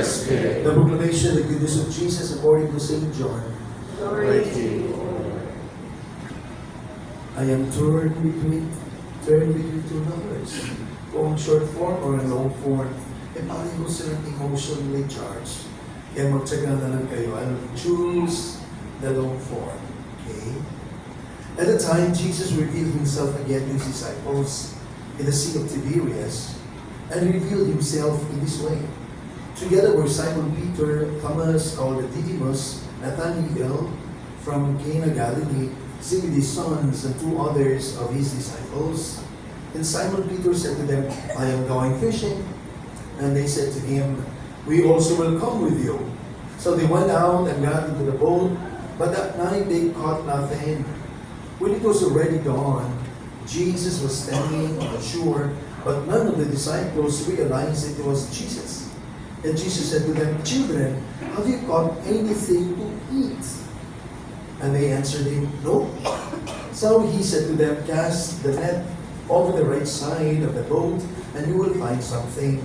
thy Spirit. The proclamation of the goodness of Jesus according to St. John. Glory to you, O Lord. I am torn between two lovers. Kung short form or long form, pareho silang emotionally charged. Kaya magtsaga na lang kayo. I'll choose the long form. Okay? At the time, Jesus revealed himself again to his disciples in the Sea of Tiberias, and revealed himself in this way. Together were Simon Peter, Thomas called Didymus, Nathanael from Cana Galilee, Zebedee's sons, and two others of his disciples. And Simon Peter said to them, I am going fishing. And they said to him, we also will come with you. So they went out and got into the boat, but that night they caught nothing. When it was already dawn, Jesus was standing on the shore, but none of the disciples realized it was Jesus. And Jesus said to them, children, have you caught anything to eat? And they answered him, no. So he said to them, cast the net over the right side of the boat, and you will find something.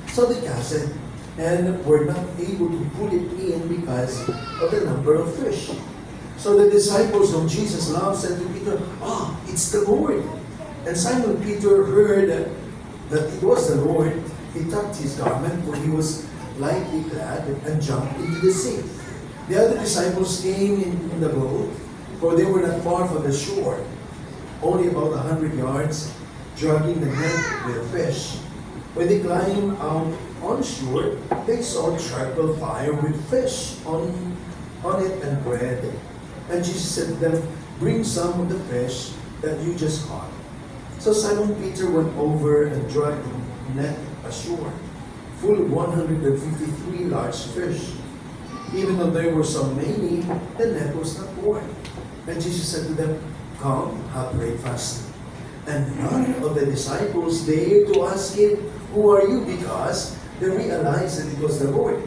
So they cast it, and were not able to pull it in because of the number of fish. So the disciples whom Jesus loved said to Peter, it's the Lord. And Simon Peter heard that it was the Lord. He tucked his garment, for he was lightly clad, and jumped into the sea. The other disciples came in the boat, for they were not far from the shore, only about 100 yards, dragging the net with fish. When they climbed out on shore, they saw charcoal fire with fish on it and bread. And Jesus said to them, bring some of the fish that you just caught. So Simon Peter went over and dragged the net ashore, full of 153 large fish. Even though there were so many, the net was not torn. And Jesus said to them, come, have breakfast. And none of the disciples dared to ask him, who are you? Because they realized that it was the Lord.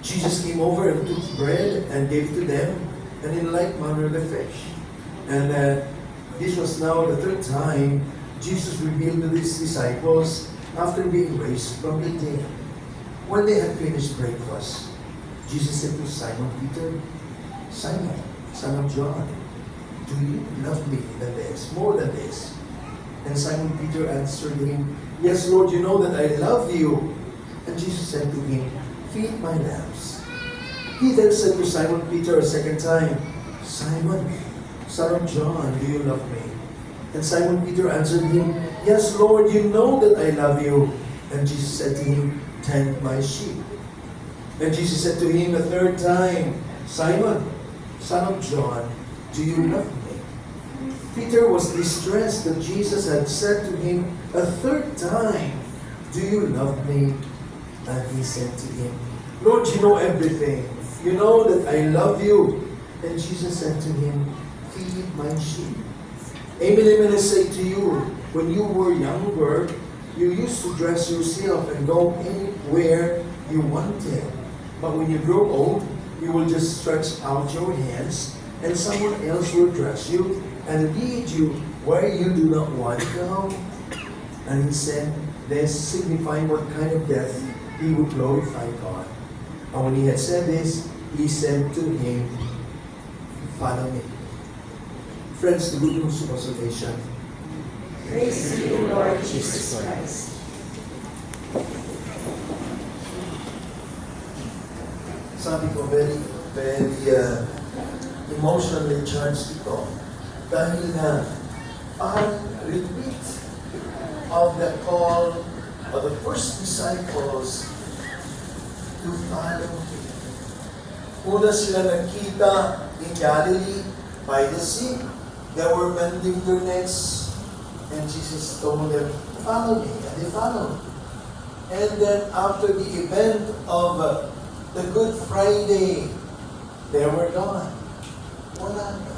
Jesus came over and took bread and gave to them, and in like manner the fish. And this was now the third time Jesus revealed to his disciples after being raised from the dead. When they had finished breakfast, Jesus said to Simon Peter, Simon, son of John, do you love me more than this? And Simon Peter answered him, yes, Lord, you know that I love you. And Jesus said to him, feed my lambs. He then said to Simon Peter a second time, Simon, son of John, do you love me? And Simon Peter answered him, yes, Lord, you know that I love you. And Jesus said to him, tend my sheep. And Jesus said to him a third time, Simon, son of John, do you love me? Peter was distressed that Jesus had said to him a third time, do you love me? And he said to him, Lord, you know everything. You know that I love you. And Jesus said to him, feed my sheep. Amen, amen, I say to you, when you were younger, you used to dress yourself and go anywhere you wanted. But when you grow old, you will just stretch out your hands, and someone else will dress you and lead you where you do not want to go. And he said, this signifying what kind of death he would glorify God. And when he had said this, he said to him, follow me. Friends, the good news of salvation. Praise to you, Lord Jesus Christ. Sabi ko, very emotionally charged ito. Dahil na ang repeat of the call of the first disciples to follow Him. Una sila nagkita in Galilee by the sea. They were mending their nets, and Jesus told them, follow me, and they followed. And then after the event of the Good Friday, they were gone. Wala na.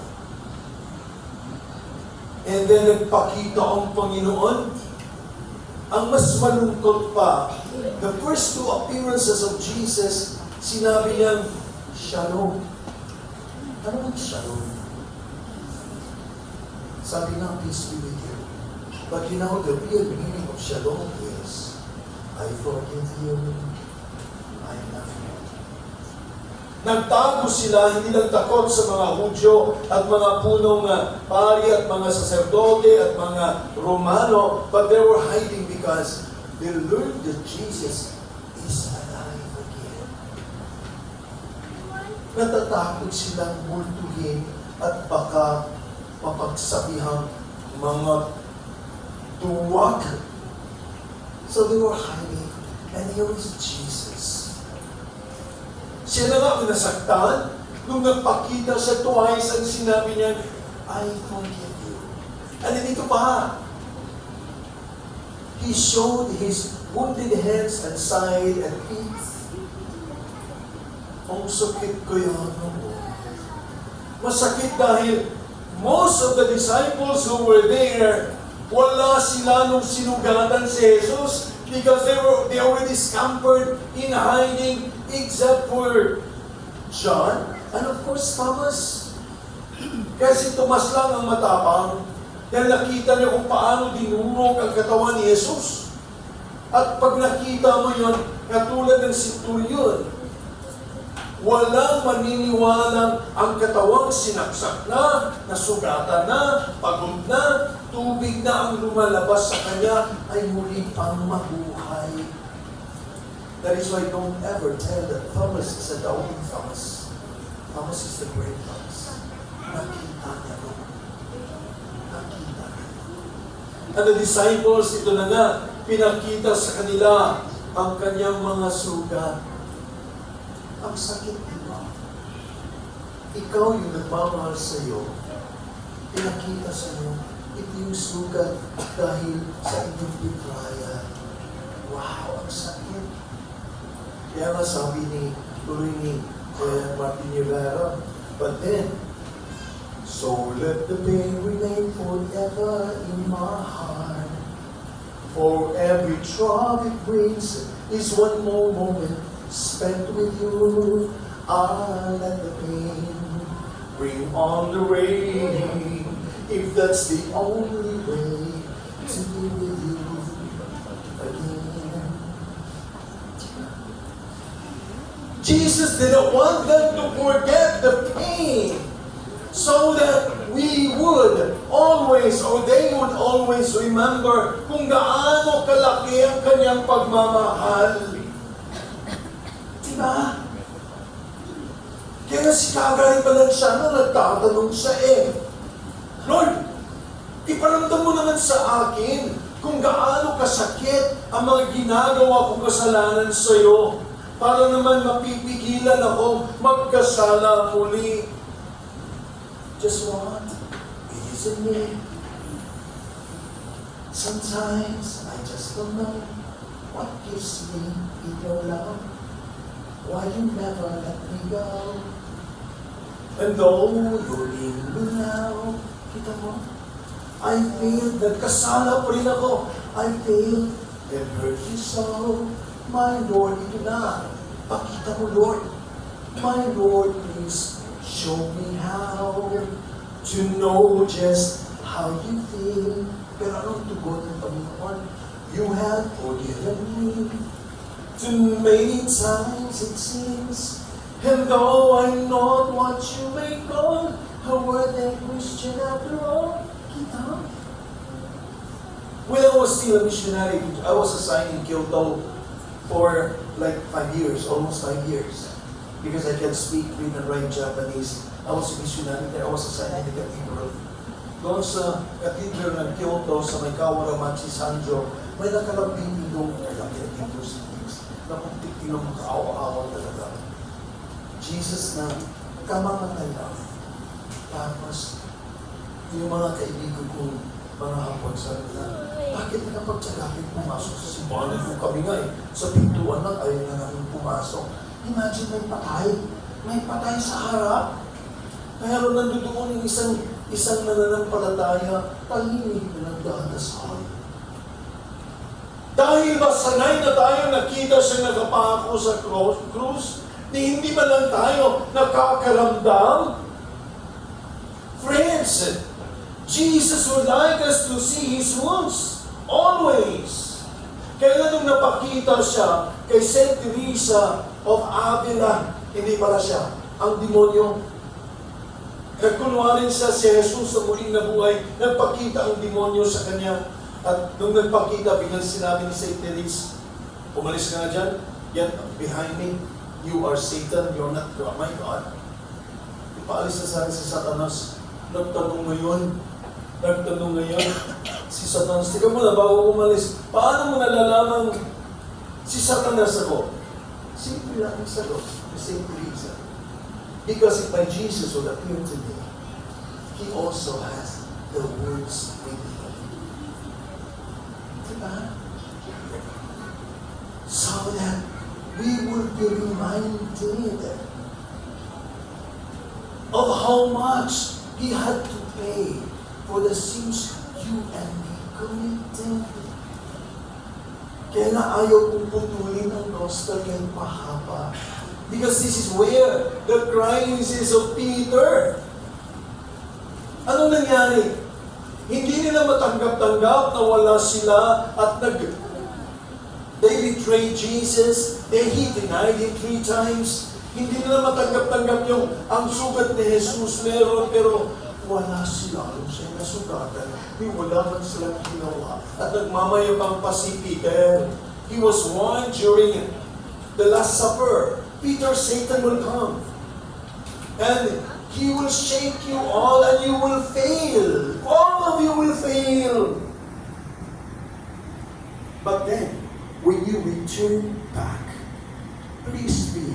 And then nagpakita ang Panginoon. Ang mas malungkot pa, the first two appearances of Jesus, sinabi niya, Shalom. Ano ang Shalom? Sabi nga, peace be with you. But you know, the real meaning of Shalom is, I forgive you, I Nagtago sila, hindi lang takot sa mga Hudyo at mga punong pari at mga saserdote at mga Romano, but they were hiding because they learned that Jesus is alive again. Natatakot silang multuhin at baka mapagsabihang mga duwag. So they were hiding, and here is Jesus. Siya na nga ang nasaktan nung nagpakita siya twice ang sinabi niya, I forgive you. And dito pa, He showed His wounded hands and side and feet. Ang sakit ko yan. Masakit dahil most of the disciples who were there, wala sila nung sinugatan si Jesus because they already scampered in hiding except for John and of course Thomas. Kasi Tomas lang ang matapang dahil nakita niya kung paano dinurog ang katawan ni Jesus. At pag nakita mo yun, katulad ng centurion, walang maniniwalang ang katawang sinaksak na, nasugatan na, pagod na, tubig na ang lumalabas sa kanya ay muli pang mabuhay. That is why don't ever tell that Thomas is a doubting Thomas. Thomas is the great Thomas. Nakita niya ito. Nakita niya. And the disciples, ito na nga, pinakita sa kanila ang kanyang mga sugat. Ang sakit, di ba? Ikaw yung nagmamahal sa iyo, pinakita sa iyo, ito yung sugat dahil sa inyong betrayal. Wow, ang sakit. Kaya nga sabi tuloy ni Martin Rivera, but then, so let the pain remain forever in my heart. For every trouble it brings is one more moment spent with you. I'll let the pain bring on the rain, if that's the only way to be with you again. Jesus didn't want them to forget the pain so that we would always, or they would always remember kung gaano kalaki ang kanyang pagmamahal. Diba? Kaya si Kagay pa lang siya nung nagtatanong siya Lord, iparamdam mo naman sa akin kung gaano kasakit ang mga ginagawa kong kasalanan sa iyo para naman mapipigilan akong magkasala muli. Just what? It isn't me. Sometimes I just don't know what gives me your love. Why you never let me go? And though you're leaving me now, kita mo, I feel nagkasala pa rin ako. I feel and hurt you so. My Lord, ito na. Pakita mo, Lord. My Lord, please show me how to know just how you feel. Pero anong tugon ng Panginoon? You have forgiven me. Too many times it seems, and though I'm not what you may call a worthy Christian after all, kita. When I was still a missionary, I was assigned in Kyoto for like 5 years, almost 5 years, because I can speak, read, and write Japanese. I was a missionary there. I was assigned in the cathedral. Doon sa cathedral ng Kyoto, sa may Kawaramachi Sanjo, may nakalabing ilong kalaki dito sa Diyos. Napuntik ilong makaawa-awa talaga. Jesus na kamamatay lang. Tapos, yung mga kaibigan kong mga hapon sabi na, bakit nakapagtsagapit pumasok sa simbahan kung kami nga sa pintuan lang ayaw na namin pumasok. Imagine may patay. May patay sa harap. Pero nandoon yung isang nananampalataya, tahimik na nagdadasal. Dahil ba sanay na tayo nakita siya nagapako sa krus, ni hindi man lang tayo nakakaramdam? Friends, Jesus would like us to see His wounds, always. Kaya nung napakita siya kay Saint Teresa of Avila, hindi pala siya, ang demonyo. Nagkunwarin siya si Jesus sa muling nabuhay, nagpakita ang demonyo sa kanya. At nung nagpakita, biglang sinabi ni Saint Teresa, umalis ka na dyan, get behind me, you are Satan, you're not my God. Ipaalis na sana si Satanas. Nagtanong ngayon, si Satanas, tika mo na bago umalis, paano mo nalalaman si Satanas ako? Simple lang ang sagot ni Saint Teresa. Because if my Jesus will appear to me, He also has the words with Him. Diba? So that we will be reminded of how much He had to pay for the sins you and me committed. Kaya nga ayaw kong putulin ang gospel ng pahaba. Because this is where the crisis of Peter. Anong nangyari? Hindi nila matanggap-tanggap na wala sila at they betrayed Jesus. He denied Him 3 times. Hindi nila matanggap-tanggap yung ang sugat ni Jesus meron, pero wala sila. Yung siya nasugatan, wala man silang ginawa. At nagmamayabang pa si Peter. He was warned during the Last Supper. Peter, Satan will come. And he will shake you all and you will fail. All of you will fail. But then, when you return back, please be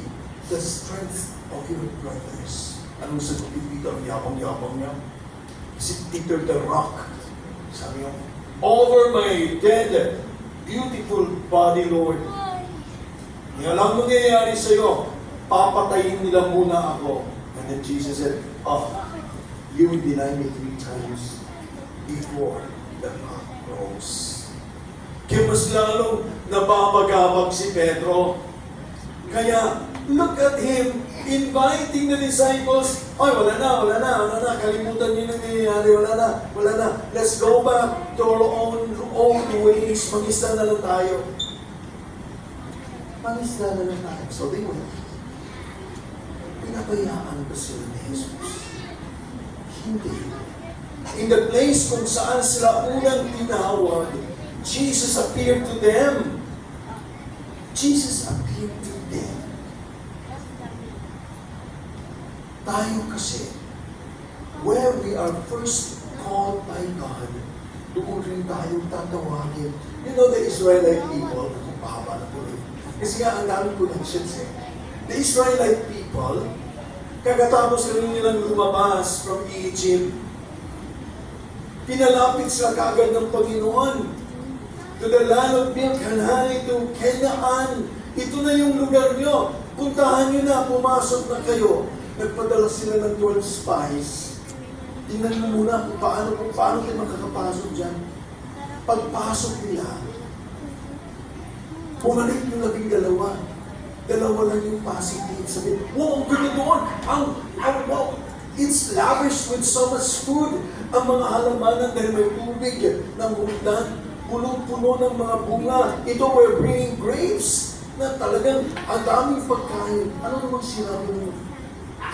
the strength of your brothers. Anong sagot ni Peter? Yabang-yabang niya. Si Peter the Rock. Sabi niya, over my dead, beautiful body, Lord. Yung alam mo nangyayari sa'yo, papatayin nila muna ako. And then Jesus said, you will deny me 3 times before the cock crows. Kaya mas lalong nababagabag si Pedro. Kaya, look at him inviting the disciples, wala na, kalimutan niyo yung nangyayari, wala na. Let's go back to our own ways, mag-isa na lang tayo. Mag-isa na lang tayo. So they went. Pinabayaan ba sila ni Jesus? Hindi. In the place kung saan sila unang tinawag, Jesus appeared to them. Jesus appeared to them. Tayo kasi, where we are first called by God, doon rin tayo tatawagin. You know the Israelite people, kung pahaba na po rin. Kasi nga, ang daming connections eh. The Israelite people, kagatapos rin nilang lumabas from Egypt, pinalapit sila kaagad ng Panginoon to the land of milk and honey, to Canaan. Ito na yung lugar nyo. Puntahan nyo na, pumasok na kayo. Nagpadala sila ng 12 spies. Tingnan mo muna kung paano tayo makakapasok dyan. Pagpasok nila, bumalik yung 12. Dalawa lang yung positive. Sabi, wow, ang ganda doon. Wow, it's lavish with so much food. Ang mga halamanan dahil may tubig ng hugdan, punong-puno ng mga bunga. Ito, we're bringing grapes na talagang ang daming pagkain. Ano namang sinabi mo?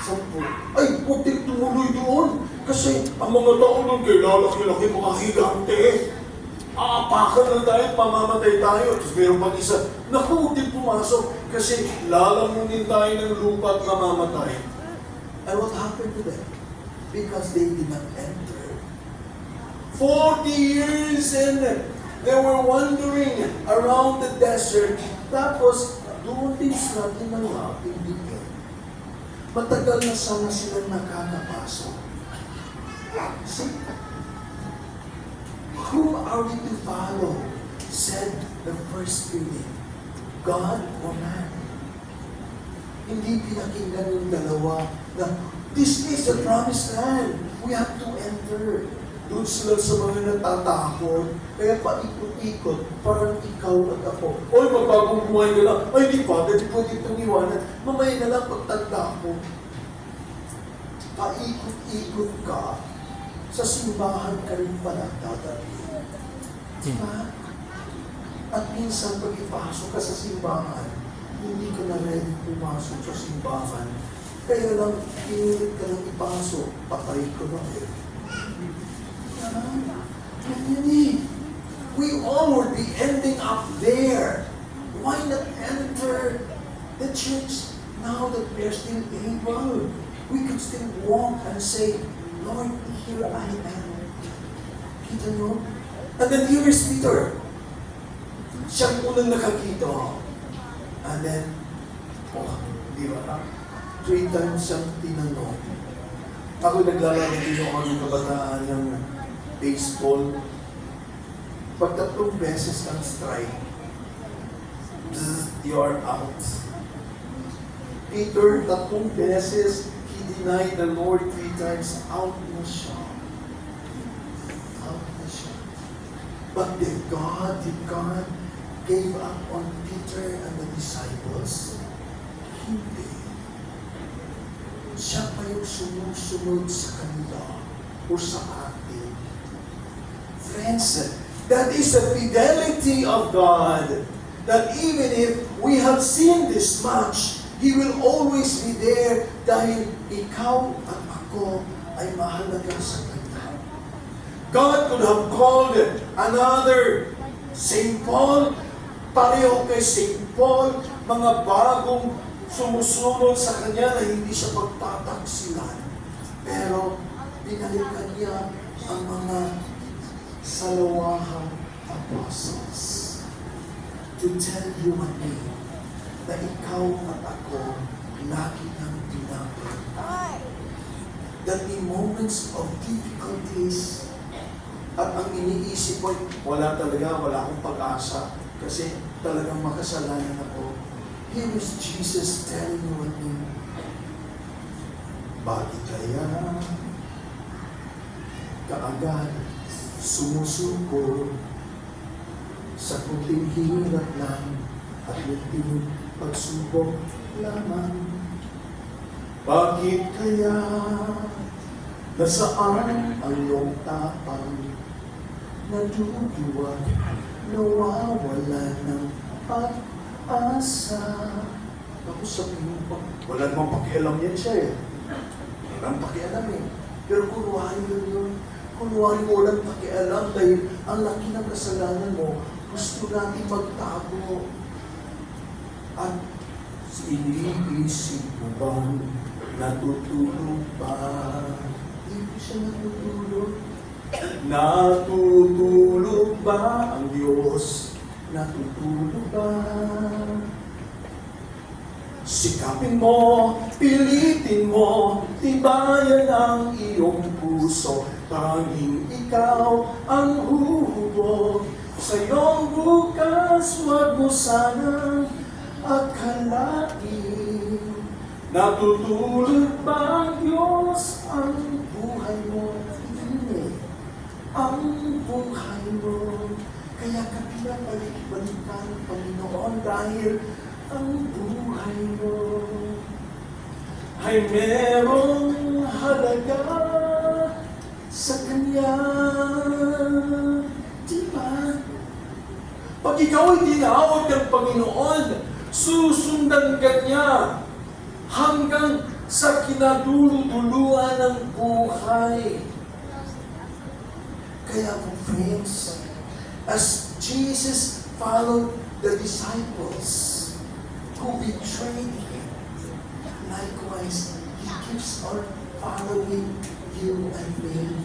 10. Ay, huwag din tumuloy doon. Kasi ang mga tao doon, kay lalaki-laki mga higante. Aapakan na tayo, pamamatay tayo. Tapos meron pang isa, naku, huwag din pumasok. Kasi lalamunin tayo ng lupa at mamamatay. And what happened to them? Because they did not enter. 40 years and they were wandering around the desert. Tapos, doon din sila tinanggap, hindi din. Matagal na sana silang nakakapasok. See, who are we to follow? Said the first reading, God or man? Hindi pinakinggan yung dalawa na this is the promised land. We have to enter. Doon sila sa mga natatakot. Kaya paikot-ikot, parang ikaw at ako. Oy, magbagong buhay ka lang. Ay, di pa, dahil pwede itong iwanan. Mamaya na lang pagtanda ko. Paikot-ikot ka. Sa simbahan ka rin pala dadalhin. Diba? At minsan, pag ipasok ka sa simbahan, hindi ka na ready pumasok sa simbahan. Kaya lang, pinilit ka lang ipasok, patay ko na eh. Ganyan eh. We all would be ending up there. Why not enter the church now that we are still able? We could still walk and say, Lord, here I am. Kita nyo? And then here is Peter. Siyang unang nakakita. And then, di ba? 3 times siyang tinanong. Ako naglalaro din ako ng kabataan ng baseball. Pag 3 beses ang strike, you're out. Peter, 3 beses, he denied the Lord 3 times, out na siya. Out na siya. But did God gave up on Peter and the disciples? Hindi. Siya pa yung sumusunod sa kanila o sa atin. Friends, that is the fidelity of God. That even if we have sinned this much, He will always be there dahil ikaw at ako ay mahalaga sa Kanya. God could have called another St. Paul, pareho kay St. Paul, mga bagong sumusunod sa Kanya na hindi siya pagtataksilan. Pero binalikan niya ang mga salawahang apostles to tell you and me na ikaw at ako lagi nang pinapay. That in moments of difficulties, at ang iniisip ko, wala akong pag-asa kasi talagang makasalanan ako. Here is Jesus telling you and me, bakit kaya kaagad sumusuko sa kunting hirap lang at kunting pagsubok lamang? Bakit kaya nasaan ang iyong tapang naduduwag, nawawala ng pag-asa? Tapos sabihin mo pa, wala namang pakialam yan siya eh. Walang pakialam eh. Pero kunwari yun yun. Kunwari mo walang pakialam dahil ang laki ng kasalanan mo, gusto natin magtago. At iniisip mo bang natutulog ba? Hindi siya natutulog. Natutulog ba ang Diyos? Natutulog ba? Sikapin mo, pilitin mo, tibayan ang iyong puso. Tanging ikaw ang huhubog sa iyong bukas. Huwag mo sanang akalain. Natutulog ba ang Diyos? Ang buhay mo, hindi. Ang buhay mo. Kaya ka pinapalik-balikan ng Panginoon dahil ang buhay mo ay merong halaga sa Kanya. Diba? Pag ikaw ay tinawag ng Panginoon, susundan ka niya hanggang sa kinaduluduluan ng buhay. Kaya po, friends, as Jesus followed the disciples who betrayed Him, likewise, He keeps on following you and me.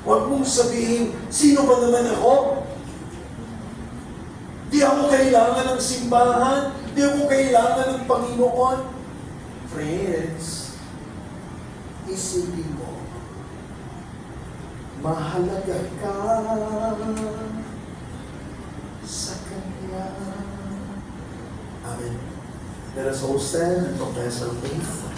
Huwag mong sabihin, sino ba naman ako? Di ako kailangan ng simbahan, di ako kailangan ng Panginoon. Friends, isipin mo, mahalaga ka sa Kanya. Amen. Let us all stand and confess our faith.